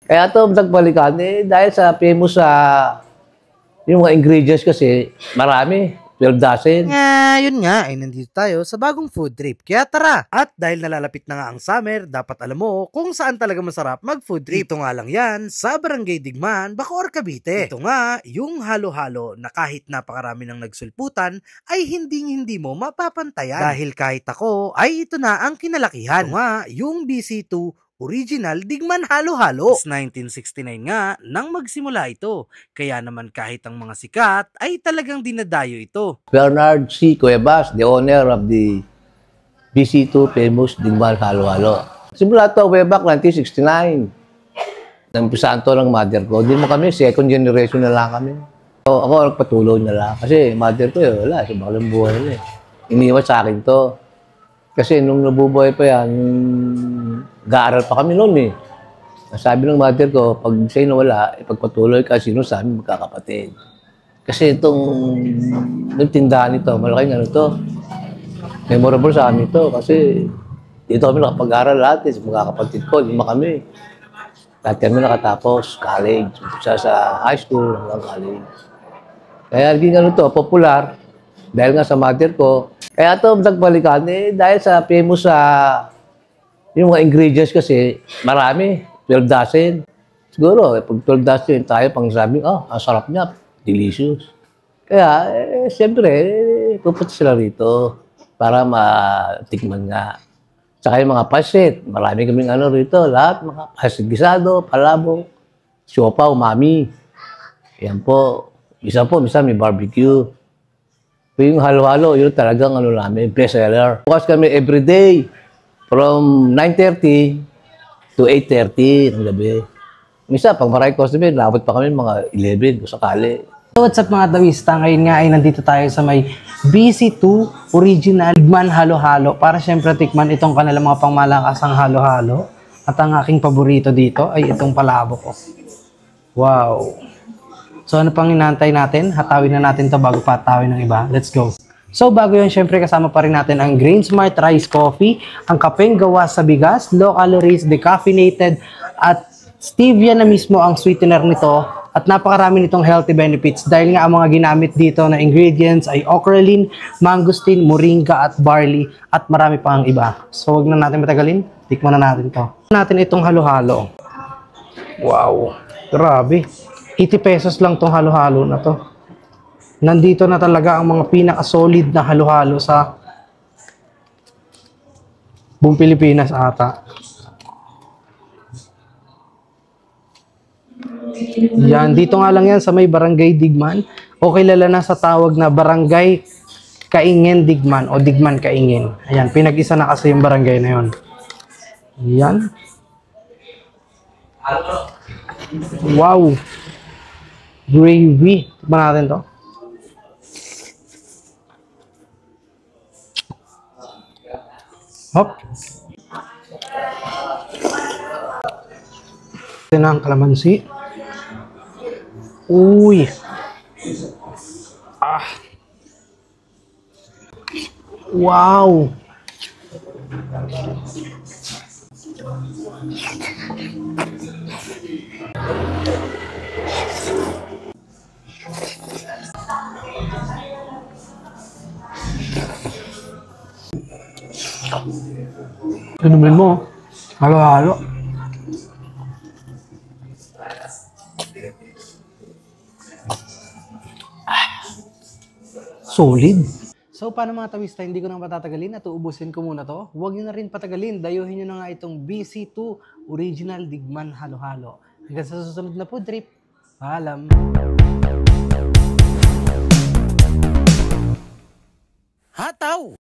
Kaya ito nagbalikan dahil sa famous sa yung mga ingredients kasi marami, 12 dozen. Yun nga, ay nandito tayo sa bagong food trip. Kaya tara! At dahil nalalapit na nga ang summer, dapat alam mo kung saan talaga masarap mag-food trip. Dito nga lang yan, sa Barangay Digman, Bacoor, Cavite. Ito nga, yung halo-halo na kahit napakarami ng nagsulputan, ay hindi mo mapapantayan. Dahil kahit ako, ay ito na ang kinalakihan. Ito nga, yung BC2 Original Digman Halo-Halo. 1969 nga nang magsimula ito. Kaya naman kahit ang mga sikat ay talagang dinadayo ito. Bernard C. Cuevas, the owner of the BC2 famous Digman Halo-Halo. Simula ito way back 1969. Nampisaan to ng mother ko. Hindi mo kami, second generation na lang kami. So, ako nagpatuloy na lang. Kasi mother ko wala, sa bakalang buhay na Iniwan sa akin to. Kasi nung nabubuhay pa yan, gaaral pa kami noon Sabi ng mother ko, pag sa'yo nawala, ipagpatuloy ka, sino sa amin magkakapatid. Kasi itong tindahan ito, malaking ano to, memorable sa amin ito. Kasi dito kami nakapag-aral lahat sa magkakapatid ko, 5 kami. Dati kami nakatapos college, sa high school hanggang college. Kaya naging ano to, popular, dahil nga sa mother ko. Kaya ito nagbalikan dahil sa famous sa yung mga ingredients kasi marami, 12 dozen. Siguro, pag 12 dozen tayo pang sabing, ang sarap niya, delicious. Kaya, siyempre, pupunta sila rito para matikman nga. Saka yung mga pasit, marami kaming ano rito, lahat, mga pasit gisado, palabo, siopaw, umami. Yan po. Minsan may barbecue. Yung halo-halo, yun talagang ano namin, best seller. Bukas kami everyday from 9:30 to 8:30 ng gabi. Minsan, pag maraming customer, naabot pa kami mga 11 kung sakali. So what's up mga Dawista? Ngayon nga ay nandito tayo sa may BC2 Original Digman Halo-Halo para syempre tikman itong kanilang mga pangmalakasang halo-halo. At ang aking paborito dito ay itong palabok ko. Wow! So ano pang inaantay natin? Hatawin na natin to bago pa hatawin ng iba. Let's go! So bago yun, syempre kasama pa rin natin ang Grain Smart Rice Coffee, ang kapeng gawa sa bigas, low calories, decaffeinated, at stevia na mismo ang sweetener nito. At napakarami nitong healthy benefits dahil nga ang mga ginamit dito na ingredients ay ocrolin, mangosteen, moringa at barley at marami pa ang iba. So wag na natin matagalin, tikman na natin to. Natin itong halo-halo. Wow, grabe. 80 pesos lang tong halo-halo na to. Nandito na talaga ang mga pinaka-solid na halo-halo sa buong Pilipinas ata. Yan, dito nga lang yan sa may Barangay Digman o kilala na sa tawag na Barangay Kaingen Digman o Digman Kaingen. Ayan, pinag-isa na kasi yung barangay na yun. Yan. Wow! Gravy. Tikman natin to. Hop. Ito na ang kalamansi. Uy. Wow. Inumin mo. Halo-halo. Solid. So, paano mga tawista, hindi ko nang patatagalin at uubusin ko muna to. Huwag nyo na rin patagalin, dayuhin nyo na nga itong BC2 Original Digman Halo-Halo. Hanggang sa susunod na food trip. Paalam. Hataw!